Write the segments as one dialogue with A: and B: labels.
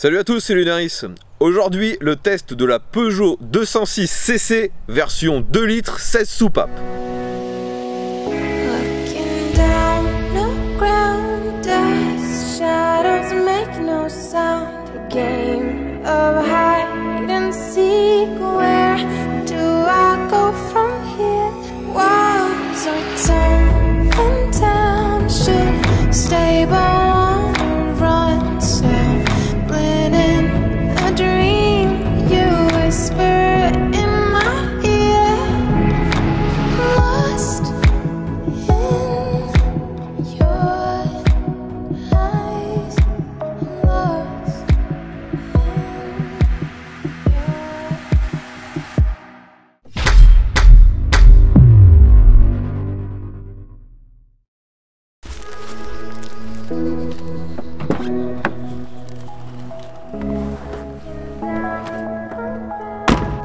A: Salut à tous, c'est Lunaris. Aujourd'hui, le test de la Peugeot 206 CC version 2 litres 16 soupapes.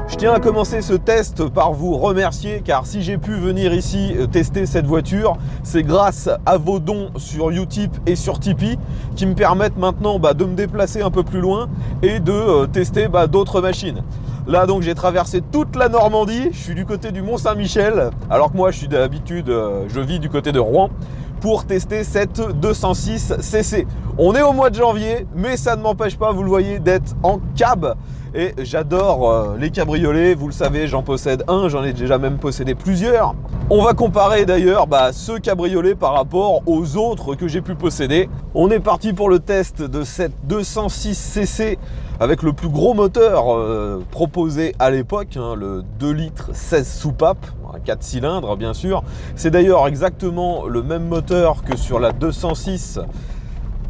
A: Je tiens à commencer ce test par vous remercier, car si j'ai pu venir ici tester cette voiture, c'est grâce à vos dons sur Utip et sur Tipeee qui me permettent maintenant de me déplacer un peu plus loin et de tester d'autres machines. Là donc j'ai traversé toute la Normandie, je suis du côté du Mont-Saint-Michel, alors que moi je suis d'habitude, je vis du côté de Rouen, pour tester cette 206 CC. On est au mois de janvier, mais ça ne m'empêche pas, vous le voyez, d'être en cab. Et j'adore les cabriolets, vous le savez, j'en possède un, j'en ai déjà même possédé plusieurs. On va comparer d'ailleurs ce cabriolet par rapport aux autres que j'ai pu posséder. On est parti pour le test de cette 206 CC avec le plus gros moteur proposé à l'époque, le 2 litres 16 soupapes, 4 cylindres bien sûr. C'est d'ailleurs exactement le même moteur que sur la 206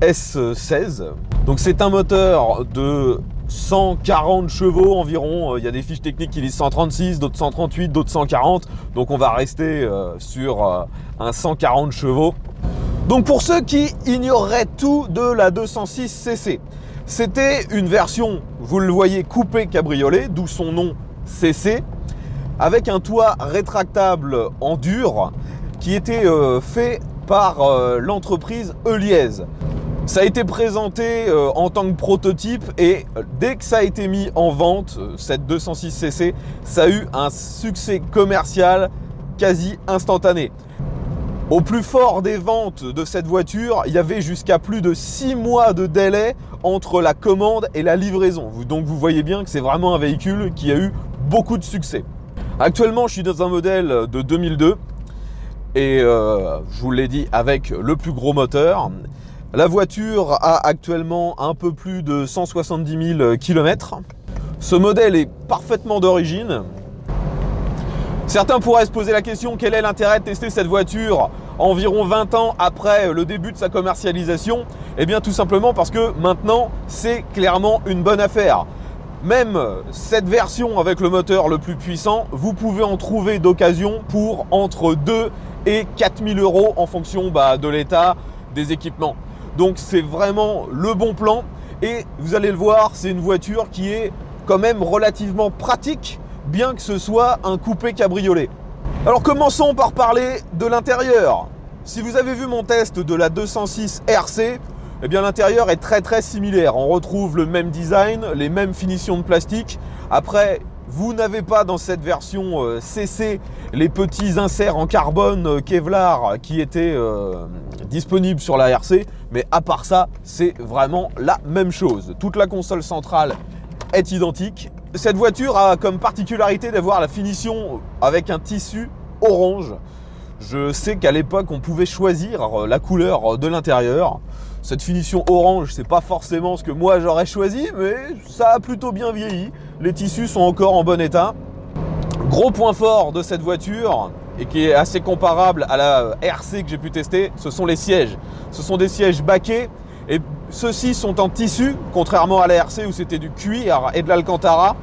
A: S16. Donc c'est un moteur de 140 chevaux environ, il y a des fiches techniques qui disent 136, d'autres 138, d'autres 140, donc on va rester sur un 140 chevaux. Donc pour ceux qui ignoreraient tout de la 206 CC, c'était une version, vous le voyez, coupé cabriolet, d'où son nom CC, avec un toit rétractable en dur qui était fait par l'entreprise Heuliez. Ça a été présenté en tant que prototype et dès que ça a été mis en vente, cette 206 CC, ça a eu un succès commercial quasi instantané. Au plus fort des ventes de cette voiture, il y avait jusqu'à plus de 6 mois de délai entre la commande et la livraison. Donc vous voyez bien que c'est vraiment un véhicule qui a eu beaucoup de succès. Actuellement, je suis dans un modèle de 2002 et je vous l'ai dit, avec le plus gros moteur. La voiture a actuellement un peu plus de 170 000 km. Ce modèle est parfaitement d'origine. Certains pourraient se poser la question, quel est l'intérêt de tester cette voiture environ 20 ans après le début de sa commercialisation? Eh bien tout simplement parce que maintenant c'est clairement une bonne affaire. Même cette version avec le moteur le plus puissant, vous pouvez en trouver d'occasion pour entre 2 et 4 000 € en fonction de l'état des équipements. Donc c'est vraiment le bon plan et vous allez le voir, c'est une voiture qui est quand même relativement pratique, bien que ce soit un coupé cabriolet. Alors commençons par parler de l'intérieur. Si vous avez vu mon test de la 206 RC, eh bien l'intérieur est très similaire. On retrouve le même design, les mêmes finitions de plastique. Après, vous n'avez pas dans cette version CC les petits inserts en carbone Kevlar qui étaient disponibles sur la RC, mais à part ça, c'est vraiment la même chose. Toute la console centrale est identique. Cette voiture a comme particularité d'avoir la finition avec un tissu orange. Je sais qu'à l'époque, on pouvait choisir la couleur de l'intérieur. Cette finition orange, c'est pas forcément ce que moi j'aurais choisi, mais ça a plutôt bien vieilli. Les tissus sont encore en bon état. Gros point fort de cette voiture, et qui est assez comparable à la RC que j'ai pu tester, ce sont les sièges. Ce sont des sièges baquets, et ceux-ci sont en tissu, contrairement à la RC où c'était du cuir et de l'alcantara.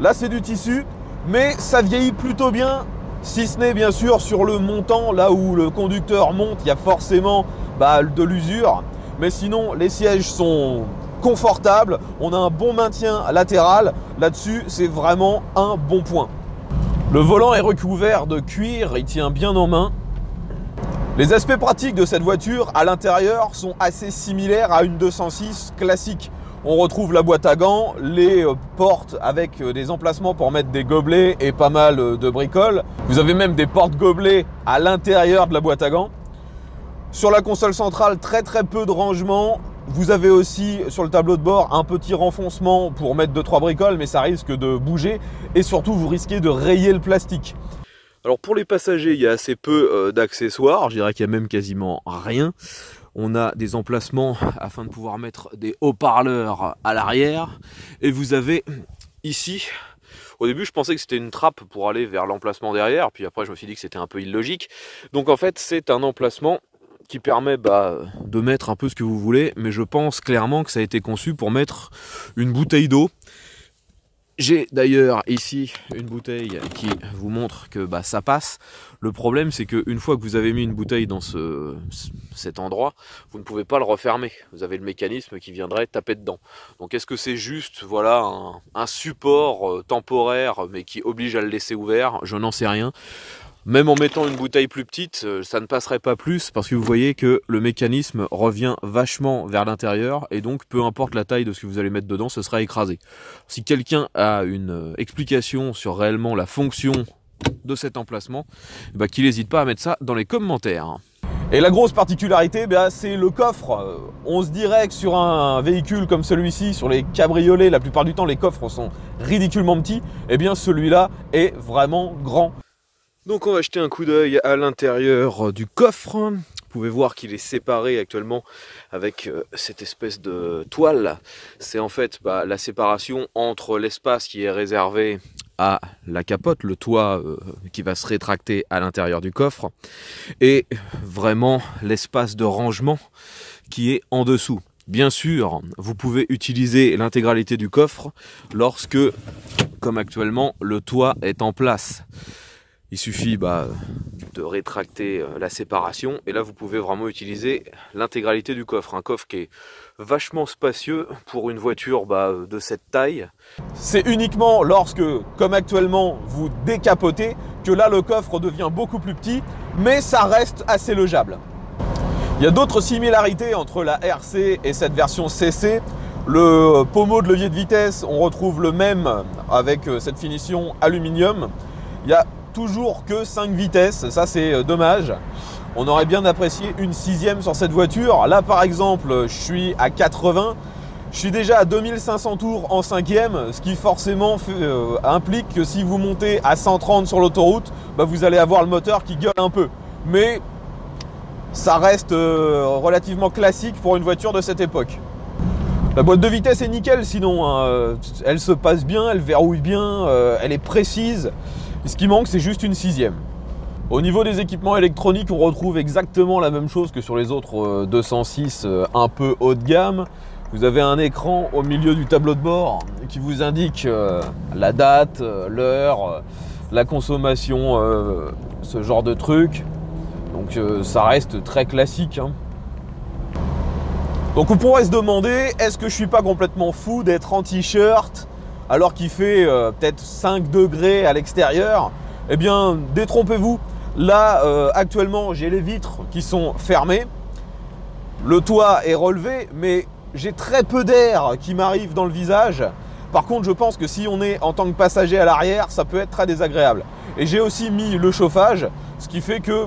A: Là c'est du tissu, mais ça vieillit plutôt bien, si ce n'est bien sûr sur le montant, là où le conducteur monte, il y a forcément de l'usure. Mais sinon, les sièges sont confortables, on a un bon maintien latéral, là-dessus c'est vraiment un bon point. Le volant est recouvert de cuir, il tient bien en main. Les aspects pratiques de cette voiture à l'intérieur sont assez similaires à une 206 classique. On retrouve la boîte à gants, les portes avec des emplacements pour mettre des gobelets et pas mal de bricoles. Vous avez même des portes-gobelets à l'intérieur de la boîte à gants. Sur la console centrale, très peu de rangement. Vous avez aussi sur le tableau de bord un petit renfoncement pour mettre 2-3 bricoles, mais ça risque de bouger et surtout vous risquez de rayer le plastique. Alors pour les passagers, il y a assez peu d'accessoires, je dirais qu'il y a même quasiment rien. On a des emplacements afin de pouvoir mettre des haut-parleurs à l'arrière. Et vous avez ici, au début je pensais que c'était une trappe pour aller vers l'emplacement derrière, puis après je me suis dit que c'était un peu illogique. Donc en fait c'est un emplacement qui permet de mettre un peu ce que vous voulez, mais je pense clairement que ça a été conçu pour mettre une bouteille d'eau. J'ai d'ailleurs ici une bouteille qui vous montre que ça passe. Le problème c'est qu'une fois que vous avez mis une bouteille dans cet endroit, vous ne pouvez pas le refermer. Vous avez le mécanisme qui viendrait taper dedans. Donc est-ce que c'est juste voilà, un support temporaire mais qui oblige à le laisser ouvert? Je n'en sais rien. Même en mettant une bouteille plus petite, ça ne passerait pas plus parce que vous voyez que le mécanisme revient vachement vers l'intérieur et donc peu importe la taille de ce que vous allez mettre dedans, ce sera écrasé. Si quelqu'un a une explication sur réellement la fonction de cet emplacement, qu'il n'hésite pas à mettre ça dans les commentaires. Et la grosse particularité, c'est le coffre. On se dirait que sur un véhicule comme celui-ci, sur les cabriolets, la plupart du temps les coffres sont ridiculement petits. Et bien celui-là est vraiment grand. Donc on va jeter un coup d'œil à l'intérieur du coffre. Vous pouvez voir qu'il est séparé actuellement avec cette espèce de toile. C'est en fait la séparation entre l'espace qui est réservé à la capote, le toit qui va se rétracter à l'intérieur du coffre, et vraiment l'espace de rangement qui est en dessous. Bien sûr, vous pouvez utiliser l'intégralité du coffre lorsque, comme actuellement, le toit est en place. Il suffit de rétracter la séparation et là vous pouvez vraiment utiliser l'intégralité du coffre. Un coffre qui est vachement spacieux pour une voiture de cette taille. C'est uniquement lorsque, comme actuellement, vous décapotez que là le coffre devient beaucoup plus petit, mais ça reste assez logeable. Il y a d'autres similarités entre la RC et cette version CC. Le pommeau de levier de vitesse, on retrouve le même avec cette finition aluminium. Il y a toujours que 5 vitesses, ça c'est dommage. On aurait bien apprécié une 6e sur cette voiture. Là par exemple, je suis à 80. Je suis déjà à 2500 tours en 5e, ce qui forcément implique que si vous montez à 130 sur l'autoroute, vous allez avoir le moteur qui gueule un peu. Mais ça reste relativement classique pour une voiture de cette époque. La boîte de vitesse est nickel sinon, hein. Elle se passe bien, elle verrouille bien, elle est précise. Ce qui manque, c'est juste une 6e. Au niveau des équipements électroniques, on retrouve exactement la même chose que sur les autres 206 un peu haut de gamme. Vous avez un écran au milieu du tableau de bord qui vous indique la date, l'heure, la consommation, ce genre de truc. Donc ça reste très classique, hein. Donc on pourrait se demander, est-ce que je suis pas complètement fou d'être en t-shirt alors qu'il fait peut-être 5 degrés à l'extérieur? Eh bien, détrompez-vous. Là, actuellement, j'ai les vitres qui sont fermées. Le toit est relevé, mais j'ai très peu d'air qui m'arrive dans le visage. Par contre, je pense que si on est en tant que passager à l'arrière, ça peut être très désagréable. Et j'ai aussi mis le chauffage, ce qui fait que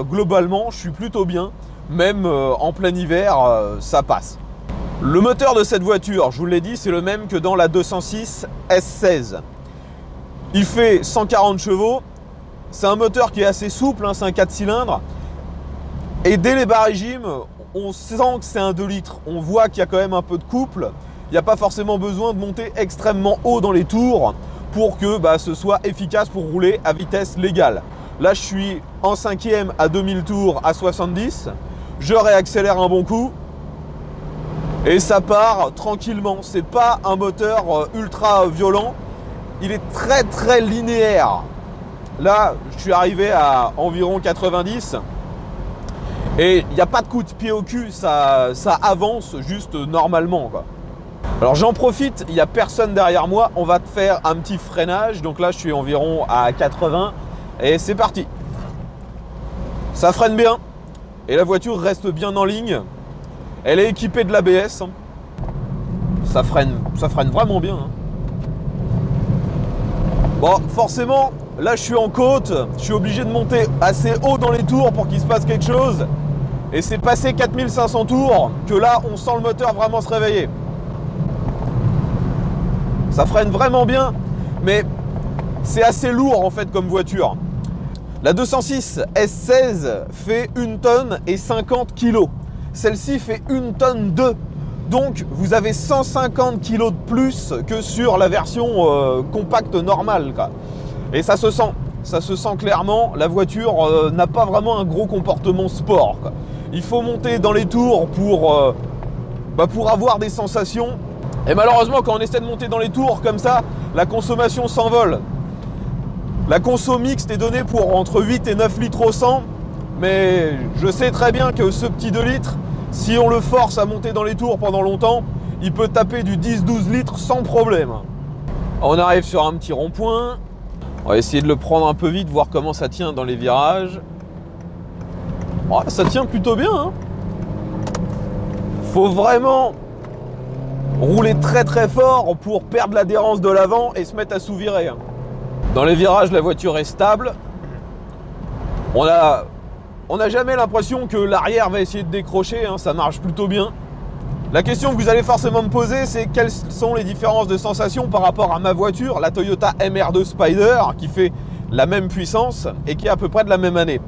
A: globalement, je suis plutôt bien. Même en plein hiver, ça passe. Le moteur de cette voiture, je vous l'ai dit, c'est le même que dans la 206 S16. Il fait 140 chevaux. C'est un moteur qui est assez souple, hein, c'est un 4 cylindres. Et dès les bas régimes, on sent que c'est un 2 litres. On voit qu'il y a quand même un peu de couple. Il n'y a pas forcément besoin de monter extrêmement haut dans les tours pour que ce soit efficace pour rouler à vitesse légale. Là, je suis en 5e à 2000 tours à 70. Je réaccélère un bon coup. Et ça part tranquillement. C'est pas un moteur ultra violent. Il est très linéaire. Là, je suis arrivé à environ 90. Et il n'y a pas de coup de pied au cul. Ça avance juste normalement, quoi. Alors j'en profite, il n'y a personne derrière moi. On va faire un petit freinage. Donc là, je suis environ à 80. Et c'est parti. Ça freine bien. Et la voiture reste bien en ligne. Elle est équipée de l'ABS. ça freine vraiment bien. Hein. Bon, forcément, là je suis en côte, je suis obligé de monter assez haut dans les tours pour qu'il se passe quelque chose. Et c'est passé 4500 tours que là, on sent le moteur vraiment se réveiller. Ça freine vraiment bien, mais c'est assez lourd en fait comme voiture. La 206 S16 fait 1 tonne et 50 kg. Celle-ci fait 1 tonne 2. Donc vous avez 150 kg de plus que sur la version compacte normale, quoi. Et ça se sent clairement. La voiture n'a pas vraiment un gros comportement sport, quoi. Il faut monter dans les tours pour avoir des sensations. Et malheureusement, quand on essaie de monter dans les tours comme ça, la consommation s'envole. La conso mixte est donnée pour entre 8 et 9 litres au 100. Mais je sais très bien que ce petit 2 litres, si on le force à monter dans les tours pendant longtemps, il peut taper du 10-12 litres sans problème. On arrive sur un petit rond-point. On va essayer de le prendre un peu vite, voir comment ça tient dans les virages. Oh, ça tient plutôt bien. Hein. Faut vraiment rouler très très fort pour perdre l'adhérence de l'avant et se mettre à sous-virer. Hein. Dans les virages, la voiture est stable. On n'a jamais l'impression que l'arrière va essayer de décrocher, hein, ça marche plutôt bien. La question que vous allez forcément me poser, c'est quelles sont les différences de sensations par rapport à ma voiture, la Toyota MR2 Spider, qui fait la même puissance et qui est à peu près de la même année.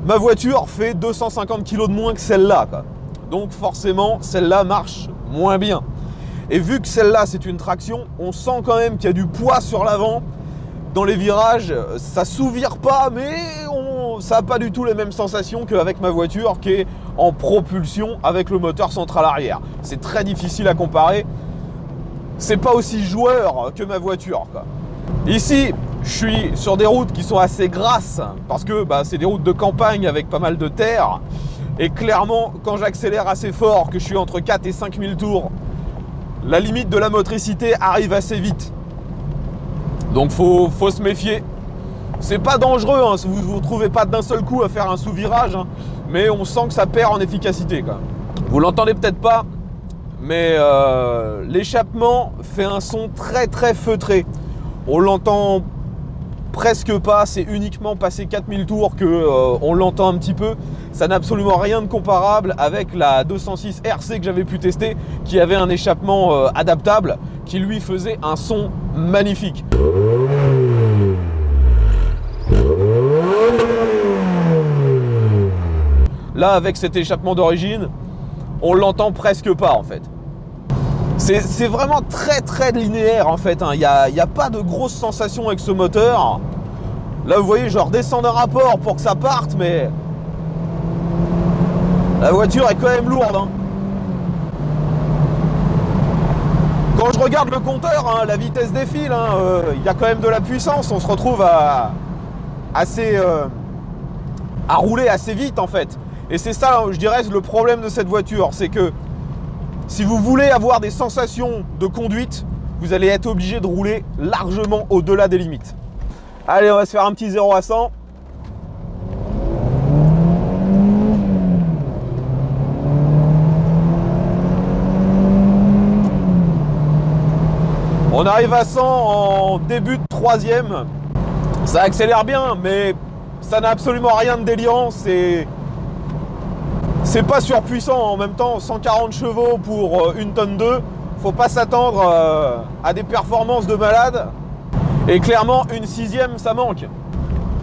A: Ma voiture fait 250 kg de moins que celle-là, donc forcément, celle-là marche moins bien. Et vu que celle-là, c'est une traction, on sent quand même qu'il y a du poids sur l'avant. Dans les virages, ça sous-vire pas, mais ça n'a pas du tout les mêmes sensations qu'avec ma voiture qui est en propulsion avec le moteur central arrière. C'est très difficile à comparer. C'est pas aussi joueur que ma voiture, quoi. Ici, je suis sur des routes qui sont assez grasses parce que c'est des routes de campagne avec pas mal de terre. Et clairement, quand j'accélère assez fort, que je suis entre 4 et 5000 tours, la limite de la motricité arrive assez vite. Donc faut se méfier. C'est pas dangereux, hein, si vous ne vous retrouvez pas d'un seul coup à faire un sous-virage, hein, mais on sent que ça perd en efficacité, quoi. Vous l'entendez peut-être pas, mais l'échappement fait un son très très feutré. On l'entend presque pas, c'est uniquement passé 4000 tours que on l'entend un petit peu. Ça n'a absolument rien de comparable avec la 206 RC que j'avais pu tester, qui avait un échappement adaptable, qui lui faisait un son magnifique. Là, avec cet échappement d'origine, on l'entend presque pas en fait. C'est vraiment très très linéaire en fait, hein. Il n'y a pas de grosses sensations avec ce moteur. Là vous voyez, je redescends d'un rapport pour que ça parte, mais la voiture est quand même lourde, hein. Quand je regarde le compteur, hein, la vitesse défile, hein, y a quand même de la puissance. On se retrouve à rouler assez vite en fait. Et c'est ça, je dirais, le problème de cette voiture. C'est que si vous voulez avoir des sensations de conduite, vous allez être obligé de rouler largement au-delà des limites. Allez, on va se faire un petit 0 à 100. On arrive à 100 en début de troisième. Ça accélère bien, mais ça n'a absolument rien de délirant. C'est pas surpuissant en même temps. 140 chevaux pour 1 tonne 2. Faut pas s'attendre à des performances de malade. Et clairement, une sixième, ça manque.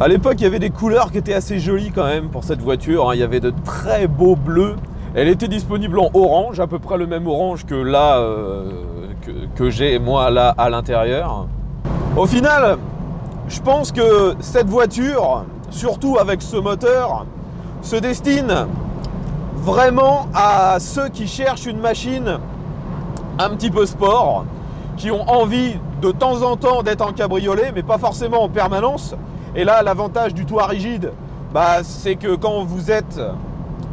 A: À l'époque, il y avait des couleurs qui étaient assez jolies quand même pour cette voiture. Il y avait de très beaux bleus. Elle était disponible en orange, à peu près le même orange que là, que j'ai moi là à l'intérieur. Au final, je pense que cette voiture, surtout avec ce moteur, se destine vraiment à ceux qui cherchent une machine un petit peu sport, qui ont envie de temps en temps d'être en cabriolet, mais pas forcément en permanence. Et là, l'avantage du toit rigide, c'est que quand vous êtes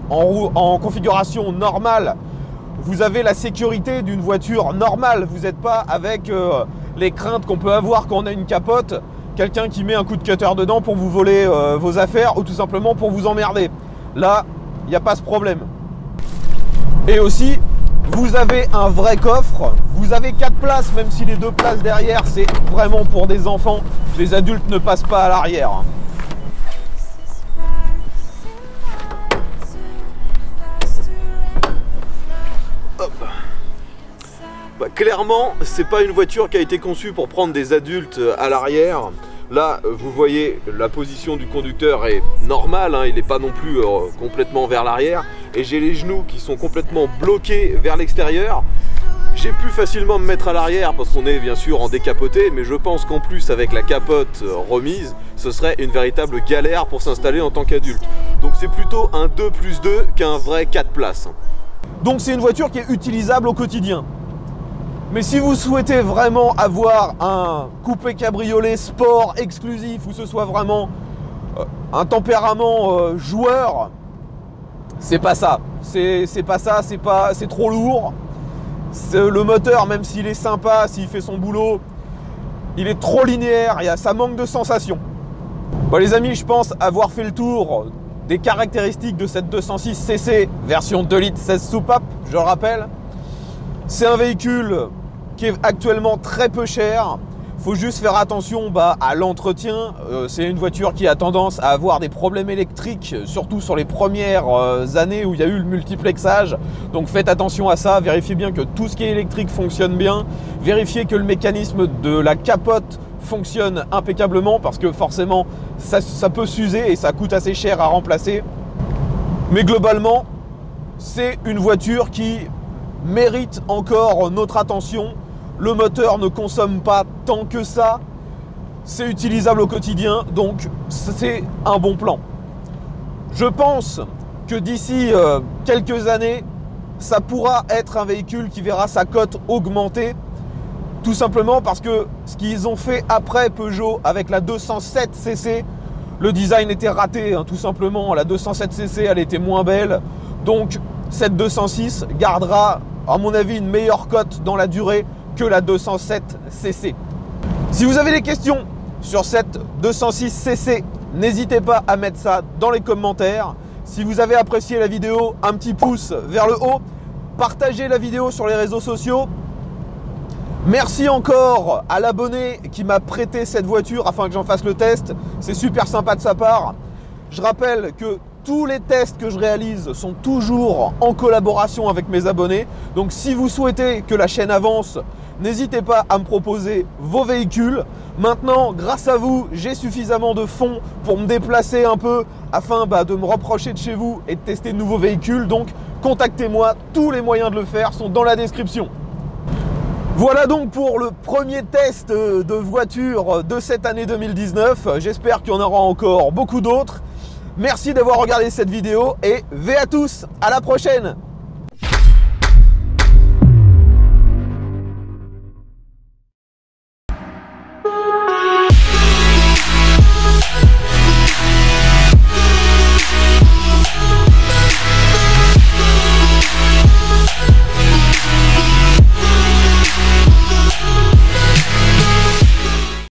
A: en configuration normale, vous avez la sécurité d'une voiture normale. Vous n'êtes pas avec les craintes qu'on peut avoir quand on a une capote, quelqu'un qui met un coup de cutter dedans pour vous voler vos affaires ou tout simplement pour vous emmerder. Là, il n'y a pas ce problème. Et aussi, Vous avez un vrai coffre, vous avez 4 places, même si les 2 places derrière, c'est vraiment pour des enfants. Les adultes ne passent pas à l'arrière. Bah, clairement, c'est pas une voiture qui a été conçue pour prendre des adultes à l'arrière. Là, vous voyez, la position du conducteur est normale, hein, il n'est pas non plus complètement vers l'arrière. Et j'ai les genoux qui sont complètement bloqués vers l'extérieur. J'ai pu facilement me mettre à l'arrière parce qu'on est bien sûr en décapoté, mais je pense qu'en plus avec la capote remise, ce serait une véritable galère pour s'installer en tant qu'adulte. Donc c'est plutôt un 2+2 qu'un vrai 4 places. Donc c'est une voiture qui est utilisable au quotidien. Mais si vous souhaitez vraiment avoir un coupé cabriolet sport exclusif, où ce soit vraiment un tempérament joueur, c'est pas ça. C'est pas ça, c'est trop lourd. Le moteur, même s'il est sympa, s'il fait son boulot, il est trop linéaire, ça manque de sensation. Bon les amis, je pense avoir fait le tour des caractéristiques de cette 206 cc version 2 litres 16 soupapes, je le rappelle. C'est un véhicule qui est actuellement très peu cher. Il faut juste faire attention à l'entretien. C'est une voiture qui a tendance à avoir des problèmes électriques, surtout sur les premières années où il y a eu le multiplexage. Donc faites attention à ça, vérifiez bien que tout ce qui est électrique fonctionne bien. Vérifiez que le mécanisme de la capote fonctionne impeccablement parce que forcément ça peut s'user et ça coûte assez cher à remplacer. Mais globalement, c'est une voiture qui mérite encore notre attention. Le moteur ne consomme pas tant que ça. C'est utilisable au quotidien, donc c'est un bon plan. Je pense que d'ici quelques années, ça pourra être un véhicule qui verra sa cote augmenter. Tout simplement parce que ce qu'ils ont fait après Peugeot avec la 207 cc, le design était raté, hein, tout simplement. La 207 cc, elle était moins belle. Donc cette 206 gardera, à mon avis, une meilleure cote dans la durée que la 207 cc. Si vous avez des questions sur cette 206 cc, n'hésitez pas à mettre ça dans les commentaires. Si vous avez apprécié la vidéo, un petit pouce vers le haut. Partagez la vidéo sur les réseaux sociaux. Merci encore à l'abonné qui m'a prêté cette voiture afin que j'en fasse le test. C'est super sympa de sa part. Je rappelle que tous les tests que je réalise sont toujours en collaboration avec mes abonnés. Donc si vous souhaitez que la chaîne avance, n'hésitez pas à me proposer vos véhicules. Maintenant, grâce à vous, j'ai suffisamment de fonds pour me déplacer un peu afin de me rapprocher de chez vous et de tester de nouveaux véhicules. Donc contactez-moi, tous les moyens de le faire sont dans la description. Voilà donc pour le premier test de voiture de cette année 2019. J'espère qu'il y en aura encore beaucoup d'autres. Merci d'avoir regardé cette vidéo et V à tous, à la prochaine!